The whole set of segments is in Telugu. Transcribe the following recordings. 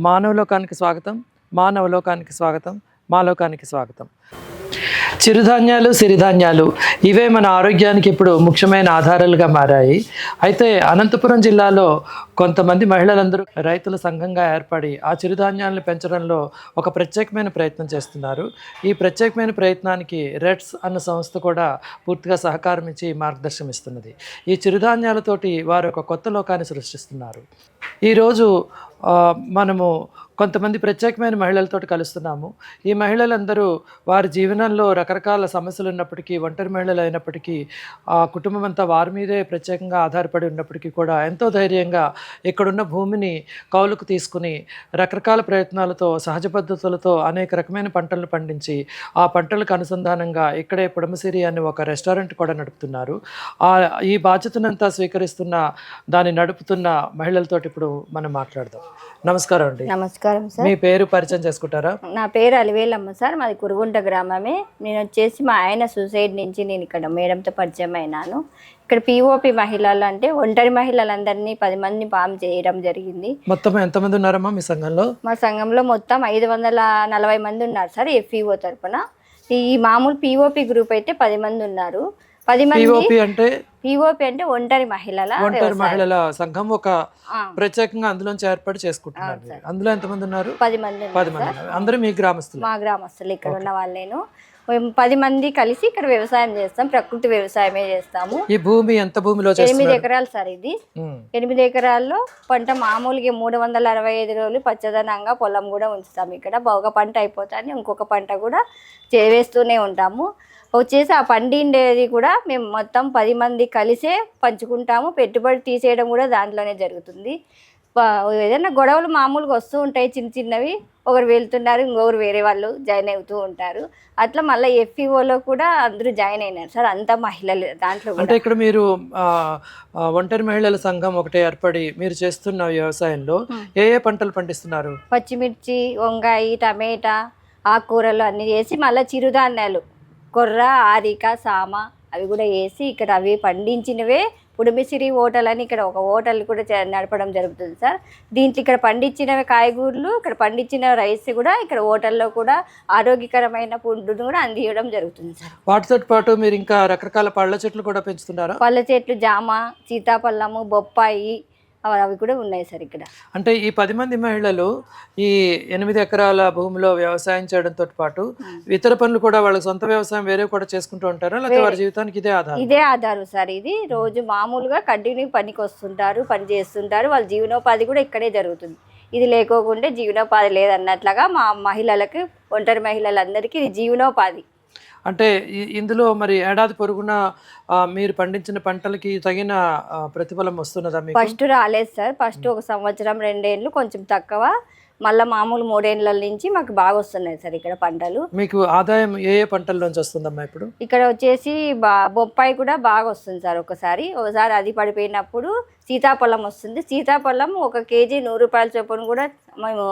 మానవలోకానికి స్వాగతం, మానవలోకానికి స్వాగతం, మాలోకానికి స్వాగతం. చిరుధాన్యాలు, సిరిధాన్యాలు ఇవే మన ఆరోగ్యానికి ఇప్పుడు ముఖ్యమైన ఆధారాలుగా మారాయి. అయితే అనంతపురం జిల్లాలో కొంతమంది మహిళలందరూ రైతుల సంఘంగా ఏర్పడి ఆ చిరుధాన్యాలను పెంచడంలో ఒక ప్రత్యేకమైన ప్రయత్నం చేస్తున్నారు. ఈ ప్రత్యేకమైన ప్రయత్నానికి రెడ్స్ అన్న సంస్థ కూడా పూర్తిగా సహకారం ఇచ్చి మార్గదర్శనం ఇస్తున్నది. ఈ చిరుధాన్యాలతోటి వారు ఒక కొత్త లోకాన్ని సృష్టిస్తున్నారు. ఈరోజు మనము కొంతమంది ప్రత్యేకమైన మహిళలతో కలుస్తున్నాము. ఈ మహిళలందరూ వారి జీవనంలో రకరకాల సమస్యలు ఉన్నప్పటికీ, ఒంటరి మహిళలు అయినప్పటికీ, ఆ కుటుంబం అంతా వారి మీదే ప్రత్యేకంగా ఆధారపడి ఉన్నప్పటికీ కూడా ఎంతో ధైర్యంగా ఇక్కడున్న భూమిని కౌలుకు తీసుకుని రకరకాల ప్రయత్నాలతో, సహజ పద్ధతులతో అనేక రకమైన పంటలను పండించి ఆ పంటలకు అనుసంధానంగా ఇక్కడే పుడమసిరి అని ఒక రెస్టారెంట్ కూడా నడుపుతున్నారు. ఈ బాధ్యతనంతా స్వీకరిస్తున్న, దాన్ని నడుపుతున్న మహిళలతో ఇప్పుడు మనం మాట్లాడదాం. నమస్కారం అండి. నమస్కారం సార్. మీ పేరు పరిచయం చేసుకుంటారా? నా పేరు అలివేలమ్మ సార్. మాది కురుగుంట గ్రామమే. నేను వచ్చేసి మా ఆయన సూసైడ్ నుంచి నేను ఇక్కడ మేడంతో పరిచయం అయినాను. ఇక్కడ పిఓపి మహిళలు అంటే ఒంటరి మహిళలందరినీ 10 మందిని ఫామ్ చేయడం జరిగింది. మొత్తం ఎంతమంది ఉన్నారమ్మా మీ సంఘంలో? మా సంఘంలో మొత్తం 540 మంది ఉన్నారు సార్ ఎఫ్ఈఓ తరఫున. ఈ మామూలు పిఓపి గ్రూప్ అయితే 10 మంది ఉన్నారు. 10 మంది పిఓపి అంటే ఒంటరి మహిళల సంఘం, ఒక ప్రత్యేకంగా అందులోంచి ఏర్పాటు చేసుకుంటున్నారు. అందులో ఎంతమంది ఉన్నారు? 10 మంది. 10 మంది. అందరూ మీ గ్రామస్తులు? మా గ్రామస్తులు, ఇక్కడ ఉన్న వాళ్ళేను. 10 మంది కలిసి ఇక్కడ వ్యవసాయం చేస్తాం. ప్రకృతి వ్యవసాయమే చేస్తాము. ఈ భూమి ఎంత భూమిలో? 8 ఎకరాలు సార్. ఇది 8 ఎకరాల్లో పంట మామూలుగా 365 రోజులు పచ్చదనంగా పొలం కూడా ఉంచుతాము. ఇక్కడ ఒక పంట అయిపోతాను ఇంకొక పంట కూడా వేస్తూనే ఉంటాము. వచ్చేసి ఆ పండిండేది కూడా మేము మొత్తం 10 మంది కలిసే పంచుకుంటాము. పెట్టుబడి తీసేయడం కూడా దాంట్లోనే జరుగుతుంది. ఏదైనా గొడవలు మామూలుగా వస్తూ ఉంటాయి, చిన్న చిన్నవి. ఒకరు వెళ్తున్నారు, ఇంకొకరు వేరే వాళ్ళు జాయిన్ అవుతూ ఉంటారు. అట్లా మళ్ళీ ఎఫ్ఈఓలో కూడా అందరూ జాయిన్ అయినారు సార్, అంతా మహిళలు దాంట్లో. అంటే ఇక్కడ మీరు ఒంటరి మహిళల సంఘం ఒకటే ఏర్పడి మీరు చేస్తున్న వ్యవసాయంలో ఏ ఏ పంటలు పండిస్తున్నారు? పచ్చిమిర్చి, వంకాయ, టమేటా, ఆకుకూరలు అన్నీ చేసి మళ్ళీ చిరుధాన్యాలు కొర్ర, ఆరిక, సామ అవి కూడా వేసి ఇక్కడ అవి పండించినవే పుడమిసిరి హోటల్ అని ఇక్కడ ఒక హోటల్ కూడా నడపడం జరుగుతుంది సార్. దీంట్లో ఇక్కడ పండించినవి కాయగూరలు, ఇక్కడ పండించిన రైస్ కూడా ఇక్కడ హోటల్లో కూడా ఆరోగ్యకరమైన ఫుడ్ను కూడా అందించడం జరుగుతుంది సార్. వాటితో పాటు మీరు ఇంకా రకరకాల పళ్ళ చెట్లు కూడా పెంచుతున్నారా? పళ్ళ చెట్లు జామ, సీతాఫలము, బొప్పాయి అవి కూడా ఉన్నాయి సార్ ఇక్కడ. అంటే ఈ 10 మంది మహిళలు ఈ 8 ఎకరాల భూమిలో వ్యవసాయం చేయడంతో పాటు ఇతర పనులు కూడా వాళ్ళ సొంత వ్యవసాయం వేరే కూడా చేసుకుంటూ ఉంటారా, లేకపోతే వారి జీవితానికి ఇదే ఆధారం? ఇదే ఆధారం సార్. ఇది రోజు మామూలుగా కంటిన్యూ పనికి వస్తుంటారు, పని చేస్తుంటారు. వాళ్ళ జీవనోపాధి కూడా ఇక్కడే జరుగుతుంది. ఇది లేకోకుండా జీవనోపాధి లేదన్నట్లుగా మా మహిళలకు, ఒంటరి మహిళలందరికీ ఇది జీవనోపాధి. అంటే ఇందులో మరి ఏడాది పొరుగున మీరు పండించిన పంటలకి తగిన ప్రతిఫలం వస్తున్నదా? ఫస్ట్ రాలేదు సార్. ఫస్ట్ 1 సంవత్సరం 2 ఏళ్ళు కొంచెం తక్కువ. మళ్ళీ మామూలు 3 ఏళ్ళ నుంచి మాకు బాగా వస్తున్నాయి సార్ ఇక్కడ పంటలు. మీకు ఆదాయం ఏ ఏ పంటల్లోంచి వస్తుందమ్మా ఇప్పుడు? ఇక్కడ వచ్చేసి బొప్పాయి కూడా బాగా వస్తుంది సార్. ఒకసారి అది పడిపోయినప్పుడు సీతాఫలం వస్తుంది. సీతాఫలం 1 కేజీ 100 రూపాయల చొప్పున కూడా మేము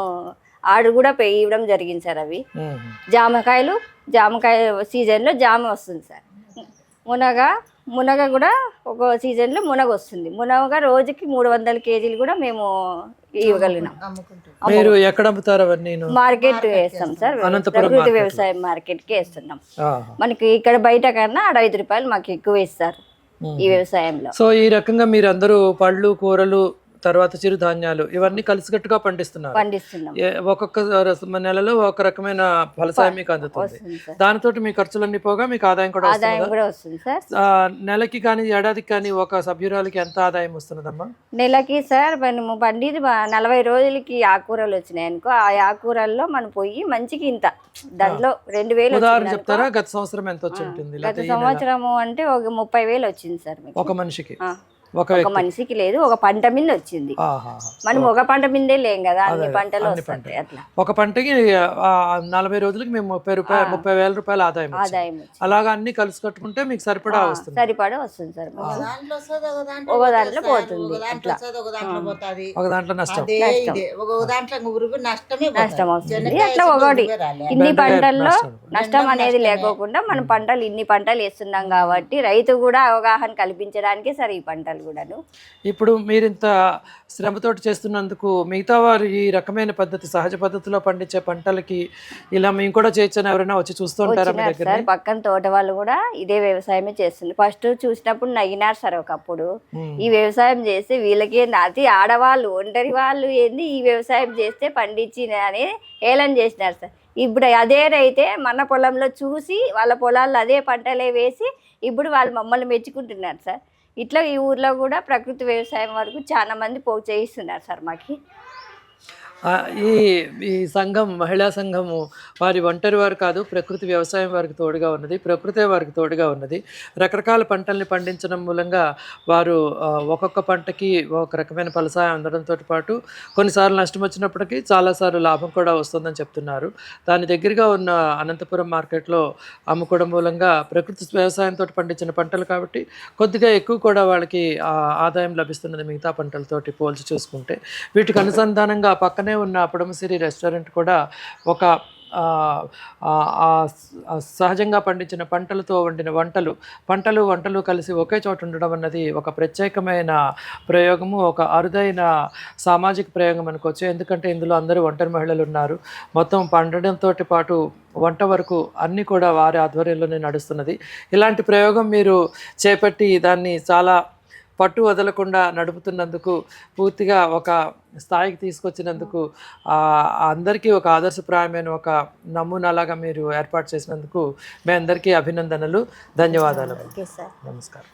ఆర్డర్ కూడా ఇవ్వడం జరిగింది సార్. అవి జామకాయ సీజన్లో జామ వస్తుంది సార్. మునగ కూడా ఒక సీజన్లో మునగ వస్తుంది. మునగ రోజుకి 300 కేజీలు కూడా మేము ఇవ్వగలిగినాం. మీరు ఎక్కడ అమ్ముతారు అవన్నీ? మార్కెట్ వేస్తాం సార్, ప్రకృతి వ్యవసాయం మార్కెట్కి వేస్తున్నాం. మనకి ఇక్కడ బయట కన్నా 5 రూపాయలు మాకు ఎక్కువ ఇస్తారు ఈ వ్యవసాయంలో. సో ఈ రకంగా మీరు అందరూ పళ్ళు, కూరలు, తర్వాత చిరుధాన్యాలు ఇవన్నీ కలిసికట్టుగా పండిస్తున్నాం. ఒక్కొక్క నెలలో ఒక రకమైన ఫలసాయం మీకు అందుతుంది. దానితో మీ ఖర్చులన్నీ పోగా మీకు ఆదాయం కూడా వస్తుంది సార్. నెలకి కానీ ఏడాదికి కానీ ఒక సభ్యురాలకి ఎంత ఆదాయం వస్తున్నదమ్మా? నెలకి సార్ మనము పండిది 40 రోజులకి ఆకుకూరలు వచ్చినాయి అనుకో, ఆ ఆకుకూరల్లో మనం పోయి మంచికి ఇంత దాంట్లో 2000. ఉదాహరణ చెప్తారా? గత సంవత్సరం ఎంత వచ్చి ఉంటుంది? గత సంవత్సరము అంటే ఒక 30,000 వచ్చింది సార్ ఒక మనిషికి. ఒక మనిషికి లేదు, ఒక పంట మీద వచ్చింది. మనం ఒక పంట మీదే లేం కదా, అన్ని పంటలు వస్తాయి. అట్లా ఒక పంటకి 40 రోజులకి మేము 30,000 రూపాయల ఆదాయం. అలాగా అన్ని కలిసి కట్టుకుంటే మీకు సరిపడా వస్తుంది సార్. ఒక దాంట్లో పోతుంది, ఒక దాంట్లో నష్టం వస్తుంది. అట్లా ఒకటి ఇన్ని పంటల్లో నష్టం అనేది లేకోకుండా మనం పంటలు ఇన్ని పంటలు వేస్తున్నాం కాబట్టి రైతు కూడా అవగాహన కల్పించడానికే సార్ ఈ పంటలు. కూడాను. ఇప్పుడు మీరింత శ్రమతోటి చేస్తున్నందుకు మిగతా వారు ఈ రకమైన పద్ధతి సహజ పద్ధతిలో పండించే పంటలకి ఇలా మేము కూడా చేయొచ్చని ఎవరైనా వచ్చి చూస్తూ ఉంటారా మీ వచ్చినారు దగ్గర? సార్, పక్కన తోట వాళ్ళు కూడా ఇదే వ్యవసాయమే చేస్తుంది. ఫస్ట్ చూసినప్పుడు నవ్వినారు సార్ ఒకప్పుడు. ఈ వ్యవసాయం చేస్తే వీళ్ళకి అతి ఆడవాళ్ళు ఒంటరి వాళ్ళు ఏంది ఈ వ్యవసాయం చేస్తే పండించిన అని ఏలం చేసినారు సార్. ఇప్పుడు అదే రైతే మన పొలంలో చూసి వాళ్ళ పొలాల్లో అదే పంటలే వేసి ఇప్పుడు వాళ్ళు మమ్మల్ని మెచ్చుకుంటున్నారు సార్. ఇట్లా ఈ ఊర్లో కూడా ప్రకృతి వ్యవసాయం వరకు చాలా మంది పోగు చేయిస్తున్నారు సార్ మాకి. ఈ ఈ సంఘం మహిళా సంఘము వారి ఒంటరి వారు కాదు, ప్రకృతి వ్యవసాయం వారికి తోడుగా ఉన్నది, ప్రకృతే వారికి తోడుగా ఉన్నది. రకరకాల పంటల్ని పండించడం మూలంగా వారు ఒక్కొక్క పంటకి ఒక రకమైన ఫలసాయం అందడంతో పాటు కొన్నిసార్లు నష్టం వచ్చినప్పటికీ చాలాసార్లు లాభం కూడా వస్తుందని చెప్తున్నారు. దాని దగ్గరగా ఉన్న అనంతపురం మార్కెట్లో అమ్ముకోవడం మూలంగా ప్రకృతి వ్యవసాయంతో పండించిన పంటలు కాబట్టి కొద్దిగా ఎక్కువ కూడా వాళ్ళకి ఆదాయం లభిస్తున్నది మిగతా పంటలతోటి పోల్చి చూసుకుంటే. వీటికి అనుసంధానంగా పక్కనే ఉన్న పొడమసిరి రెస్టారెంట్ కూడా ఒక సహజంగా పండించిన పంటలతో వండిన వంటలు కలిసి ఒకే చోట ఉండడం అన్నది ఒక ప్రత్యేకమైన ప్రయోగము, ఒక అరుదైన సామాజిక ప్రయోగం అనుకోవచ్చు. ఎందుకంటే ఇందులో అందరూ ఒంటరి మహిళలు ఉన్నారు. మొత్తం పండడంతో పాటు వంట వరకు అన్నీ కూడా వారి ఆధ్వర్యంలోనే నడుస్తున్నది. ఇలాంటి ప్రయోగం మీరు చేపట్టి దాన్ని చాలా పట్టు వదలకుండా నడుపుతున్నందుకు, పూర్తిగా ఒక స్థాయికి తీసుకొచ్చినందుకు, అందరికీ ఒక ఆదర్శప్రాయమైన ఒక నమూనాలాగా మీరు ఏర్పాటు చేసినందుకు మీ అందరికీ అభినందనలు, ధన్యవాదాలు. Okay sir. నమస్కారం.